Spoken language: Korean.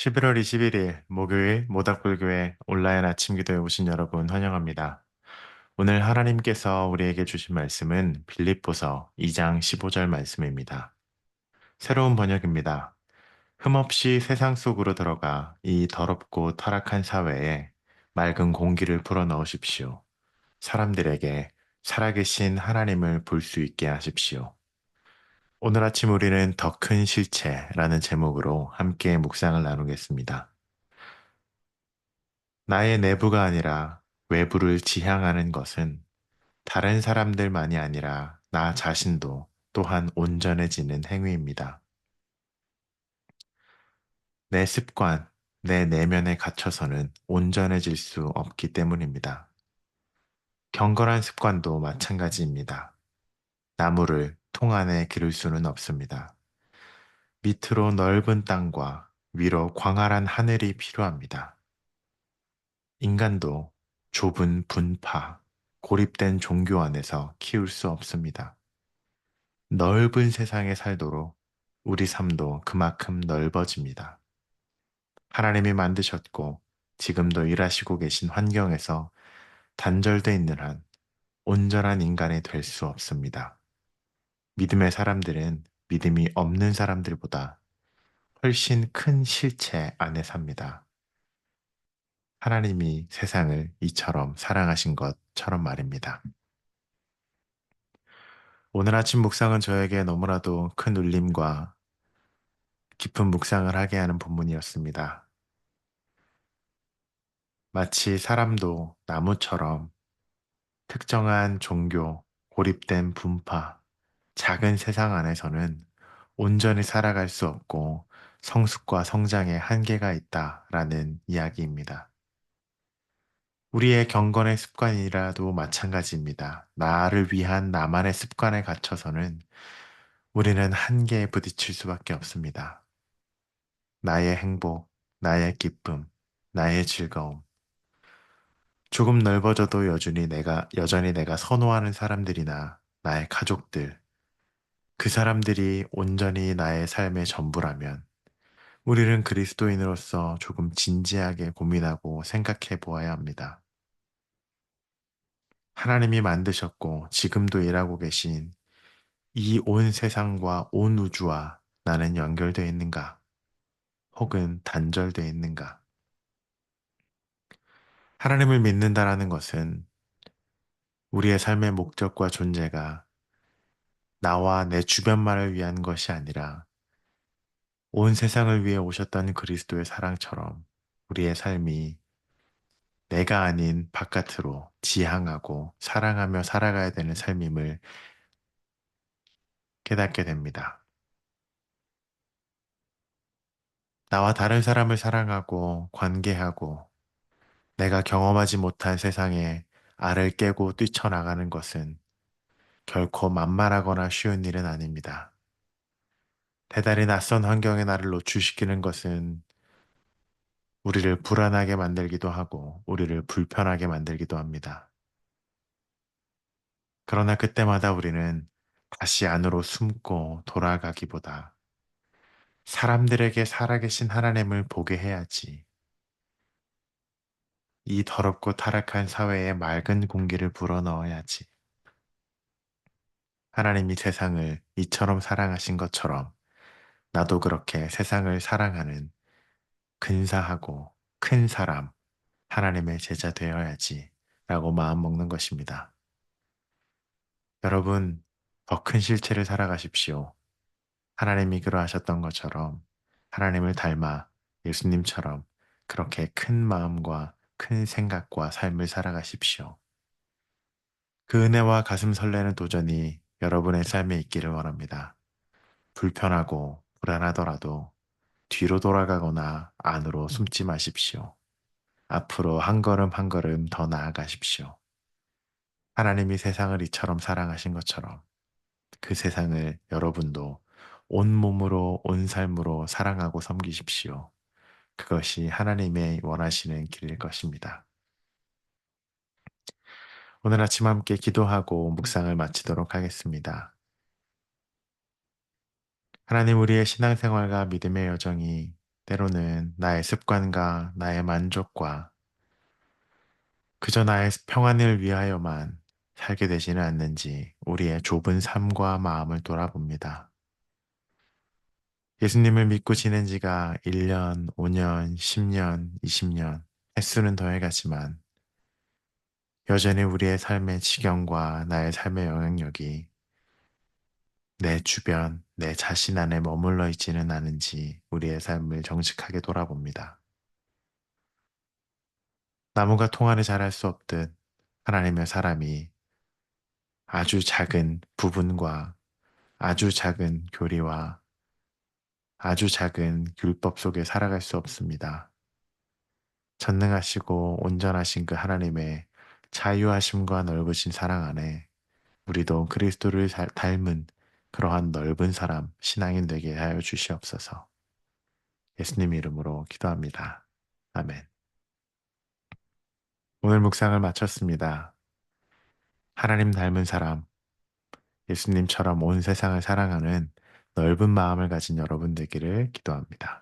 11월 21일 목요일 모닥불교회 온라인 아침 기도에 오신 여러분 환영합니다. 오늘 하나님께서 우리에게 주신 말씀은 빌립보서 2장 15절 말씀입니다. 새로운 번역입니다. 흠없이 세상 속으로 들어가 이 더럽고 타락한 사회에 맑은 공기를 불어넣으십시오. 사람들에게 살아계신 하나님을 볼 수 있게 하십시오. 오늘 아침 우리는 더 큰 실체라는 제목으로 함께 묵상을 나누겠습니다. 나의 내부가 아니라 외부를 지향하는 것은 다른 사람들만이 아니라 나 자신도 또한 온전해지는 행위입니다. 내 습관, 내 내면에 갇혀서는 온전해질 수 없기 때문입니다. 경건한 습관도 마찬가지입니다. 나무를 통 안에 기를 수는 없습니다. 밑으로 넓은 땅과 위로 광활한 하늘이 필요합니다. 인간도 좁은 분파, 고립된 종교 안에서 키울 수 없습니다. 넓은 세상에 살도록 우리 삶도 그만큼 넓어집니다. 하나님이 만드셨고 지금도 일하시고 계신 환경에서 단절되어 있는 한 온전한 인간이 될 수 없습니다. 믿음의 사람들은 믿음이 없는 사람들보다 훨씬 큰 실체 안에 삽니다. 하나님이 세상을 이처럼 사랑하신 것처럼 말입니다. 오늘 아침 묵상은 저에게 너무나도 큰 울림과 깊은 묵상을 하게 하는 본문이었습니다. 마치 사람도 나무처럼 특정한 종교, 고립된 분파, 작은 세상 안에서는 온전히 살아갈 수 없고 성숙과 성장에 한계가 있다라는 이야기입니다. 우리의 경건의 습관이라도 마찬가지입니다. 나를 위한 나만의 습관에 갇혀서는 우리는 한계에 부딪힐 수밖에 없습니다. 나의 행복, 나의 기쁨, 나의 즐거움. 조금 넓어져도 여전히 내가 선호하는 사람들이나 나의 가족들, 그 사람들이 온전히 나의 삶의 전부라면 우리는 그리스도인으로서 조금 진지하게 고민하고 생각해 보아야 합니다. 하나님이 만드셨고 지금도 일하고 계신 이 온 세상과 온 우주와 나는 연결되어 있는가? 혹은 단절되어 있는가? 하나님을 믿는다라는 것은 우리의 삶의 목적과 존재가 나와 내 주변만을 위한 것이 아니라 온 세상을 위해 오셨던 그리스도의 사랑처럼 우리의 삶이 내가 아닌 바깥으로 지향하고 사랑하며 살아가야 되는 삶임을 깨닫게 됩니다. 나와 다른 사람을 사랑하고 관계하고 내가 경험하지 못한 세상에 알을 깨고 뛰쳐나가는 것은 결코 만만하거나 쉬운 일은 아닙니다. 대단히 낯선 환경에 나를 노출시키는 것은 우리를 불안하게 만들기도 하고 우리를 불편하게 만들기도 합니다. 그러나 그때마다 우리는 다시 안으로 숨고 돌아가기보다 사람들에게 살아계신 하나님을 보게 해야지. 이 더럽고 타락한 사회에 맑은 공기를 불어넣어야지. 하나님이 세상을 이처럼 사랑하신 것처럼 나도 그렇게 세상을 사랑하는 근사하고 큰 사람, 하나님의 제자 되어야지 라고 마음 먹는 것입니다. 여러분, 더 큰 실체를 살아가십시오. 하나님이 그러하셨던 것처럼 하나님을 닮아 예수님처럼 그렇게 큰 마음과 큰 생각과 삶을 살아가십시오. 그 은혜와 가슴 설레는 도전이 여러분의 삶에 있기를 원합니다. 불편하고 불안하더라도 뒤로 돌아가거나 안으로 숨지 마십시오. 앞으로 한 걸음 한 걸음 더 나아가십시오. 하나님이 세상을 이처럼 사랑하신 것처럼 그 세상을 여러분도 온 몸으로 온 삶으로 사랑하고 섬기십시오. 그것이 하나님의 원하시는 길일 것입니다. 오늘 아침 함께 기도하고 묵상을 마치도록 하겠습니다. 하나님, 우리의 신앙생활과 믿음의 여정이 때로는 나의 습관과 나의 만족과 그저 나의 평안을 위하여만 살게 되지는 않는지 우리의 좁은 삶과 마음을 돌아봅니다. 예수님을 믿고 지낸 지가 1년, 5년, 10년, 20년, 횟수는 더해가지만 여전히 우리의 삶의 지경과 나의 삶의 영향력이 내 주변, 내 자신 안에 머물러 있지는 않은지 우리의 삶을 정직하게 돌아봅니다. 나무가 통화를 잘할 수 없듯 하나님의 사람이 아주 작은 부분과 아주 작은 교리와 아주 작은 율법 속에 살아갈 수 없습니다. 전능하시고 온전하신 그 하나님의 자유하심과 넓으신 사랑 안에 우리도 그리스도를 닮은 그러한 넓은 사람, 신앙인 되게 하여 주시옵소서. 예수님 이름으로 기도합니다. 아멘. 오늘 묵상을 마쳤습니다. 하나님 닮은 사람, 예수님처럼 온 세상을 사랑하는 넓은 마음을 가진 여러분 되기를 기도합니다.